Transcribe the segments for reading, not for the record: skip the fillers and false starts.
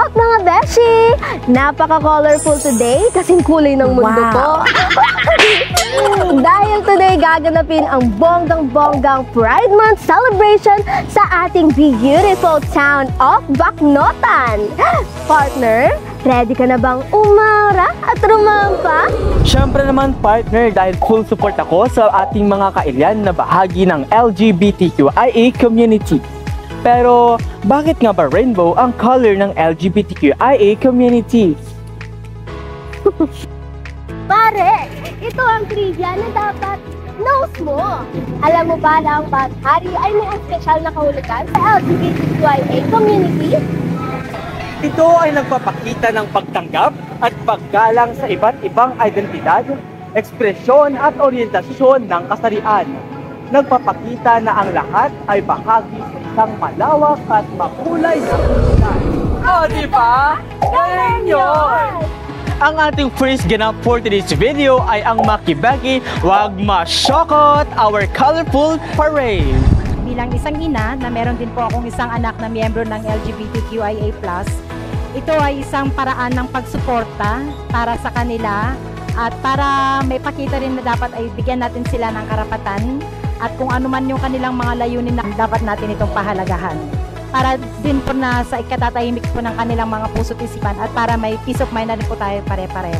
out mga beshi! Napaka-colorful today kasing kulay ng mundo ko. Dahil today gaganapin ang bonggang-bonggang Pride Month celebration sa ating beautiful town of Bacnotan. Partner, ready ka na bang umara at rumampa? Siyempre naman partner, dahil full support ako sa ating mga kailyan na bahagi ng LGBTQIA community. Pero bakit nga ba rainbow ang color ng LGBTQIA community? Pare, ito ang trivia na dapat knows mo. Alam mo ba na ang paghari ay may espesyal na kahulugan sa LGBTQIA community? Ito ay nagpapakita ng pagtanggap at paggalang sa iba't ibang identidad, ekspresyon at oryentasyon ng kasarian. Nagpapakita na ang lahat ay bahagi sa isang malawak at makulay na komunidad. O, diba? Galing yun! Ang ating first ganap for today's video ay ang Makibaki Wag Masyokot, our colorful parade. Bilang isang ina na meron din po akong isang anak na miyembro ng LGBTQIA+, ito ay isang paraan ng pagsuporta para sa kanila at para may pakita rin na dapat ay bigyan natin sila ng karapatan at kung ano man yung kanilang mga layunin na dapat natin itong pahalagahan. Para din po na sa ikatatahimik po ng kanilang mga puso't isipan at para may peace of mind na rin po tayo pare-pareho.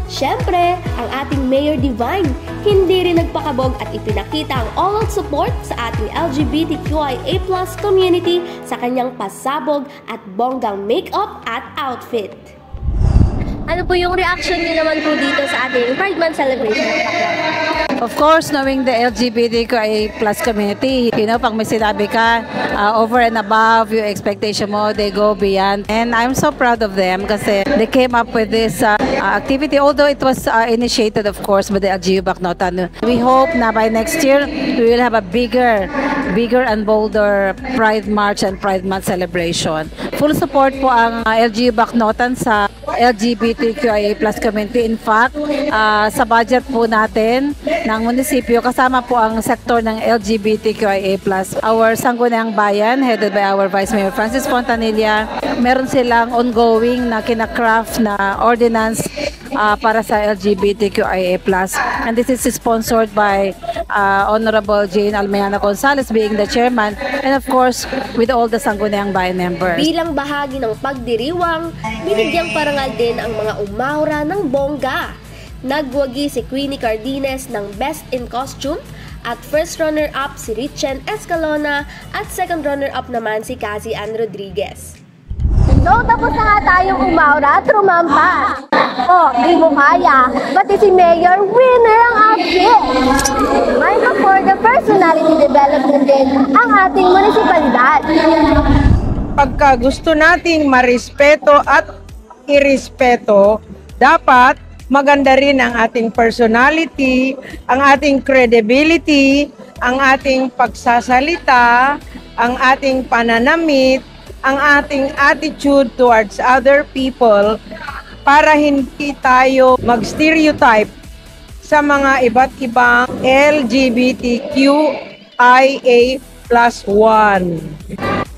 Siyempre, ang ating Mayor Divine hindi rin nagpakabog at ipinakita ang all-out support sa ating LGBTQIA+ community sa kanyang pasabog at bonggang make-up at outfit. Ano po yung reaction niyo naman po dito sa ating Pride Month celebration? Of course, knowing the LGBTQIA+ community, you know, pag may sinabi ka, over and above yung expectation mo, they go beyond. And I'm so proud of them kasi they came up with this activity, although it was initiated, of course, by the LGU Bacnotan. We hope na by next year, we will have a bigger and bolder Pride March and Pride Month celebration. Full support po ang LGU Bacnotan sa LGBTQIA+ community. In fact, sa budget po natin ng munisipyo, kasama po ang sektor ng LGBTQIA+. Our Sangguniang Bayan, headed by our Vice Mayor Francis Fontanilla, meron silang ongoing na kinakraft na ordinance para sa LGBTQIA+. And this is sponsored by Honorable Jane Almeana Gonzalez being the chairman, and of course, with all the Sangguniang Bayan members. Bilang bahagi ng pagdiriwang, binigyang parangal din ang mga umaura ng bongga. Nagwagi si Queenie Cardines ng Best in Costume at first runner-up si Richen Escalona at second runner-up naman si Cassie Ann Rodriguez. So, tapos na nga tayong umaura at rumampa. Di mo kaya, pati si Mayor winner ang outfit. May for the personality development din ang ating munisipalidad. Pagka gusto nating marespeto at irespeto, dapat maganda rin ang ating personality, ang ating credibility, ang ating pagsasalita, ang ating pananamit, ang ating attitude towards other people para hindi tayo mag-stereotype sa mga iba't ibang LGBTQIA+1.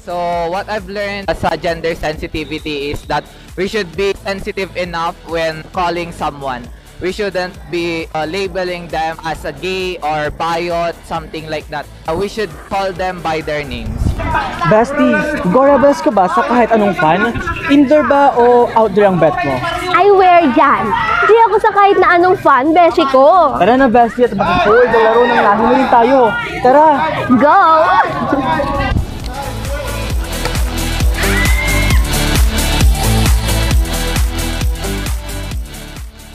So what I've learned sa gender sensitivity is that we should be sensitive enough when calling someone. We shouldn't be labeling them as a gay or bayot, something like that. We should call them by their names. Bestie, go rebels ka ba sa kahit anong fan? Indoor ba o outdoor ang bet mo? I wear yan. Di ako sa kahit na anong fan, beshi ko. Tara na bestie at mag-forward na laro ng lahi mo rin tayo. Tara! Go!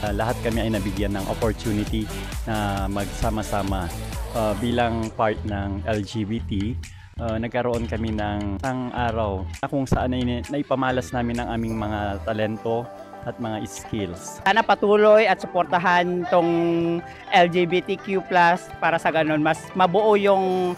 Lahat kami ay nabigyan ng opportunity na magsama-sama bilang part ng LGBT. Nagkaroon kami ng isang araw kung saan ay naipamalas namin ang aming mga talento at mga skills. Sana patuloy at suportahan tong LGBTQ+ para sa ganun mas mabuo yung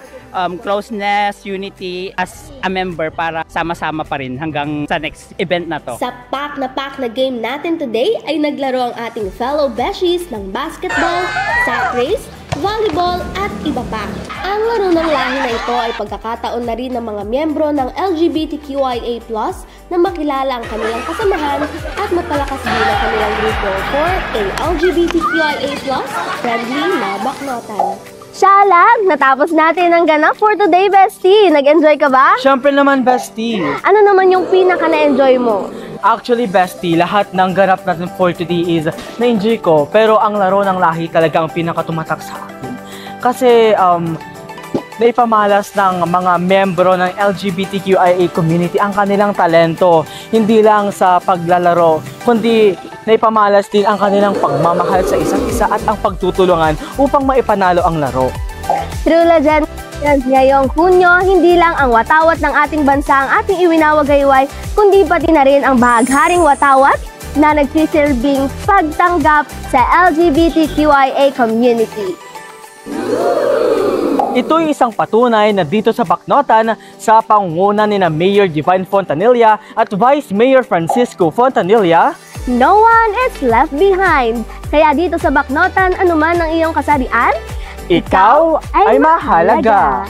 closeness, unity as a member para sama-sama pa rin hanggang sa next event na to. Sa pack na game natin today ay naglaro ang ating fellow beshies ng basketball, sack race, volleyball at iba pa. Ang laro ng lahi na ito ay pagkakataon na rin ng mga miyembro ng LGBTQIA+ na makilala ang kanilang kasamahan at mapalakas din ang kanilang grupo for a LGBTQIA+ friendly na baknotan. Shalag, natapos natin ang ganap for today, bestie. Nag-enjoy ka ba? Siyempre naman, bestie. Ano naman yung pinaka na-enjoy mo? Actually, bestie, lahat ng ganap natin for today is na-enjoy ko. Pero ang laro ng lahi talaga ang pinakatumatak sa akin. Kasi, naipamalas ng mga membro ng LGBTQIA community ang kanilang talento. Hindi lang sa paglalaro, kundi naipamalas din ang kanilang pagmamahal sa isa't isa at ang pagtutulungan upang maipanalo ang laro. True Legend, ngayong Hunyo, hindi lang ang watawat ng ating bansa ang ating iwinawagayway, kundi pati na rin ang bahagharing watawat na nagsisilbing pagtanggap sa LGBTQIA community. Ito yung isang patunay na dito sa Baknotan sa pangunguna ni Mayor Divine Fontanilla at Vice Mayor Francisco Fontanilla, no one is left behind. Kaya dito sa Baknotan, anuman ang iyong kasarian, ikaw ay mahalaga.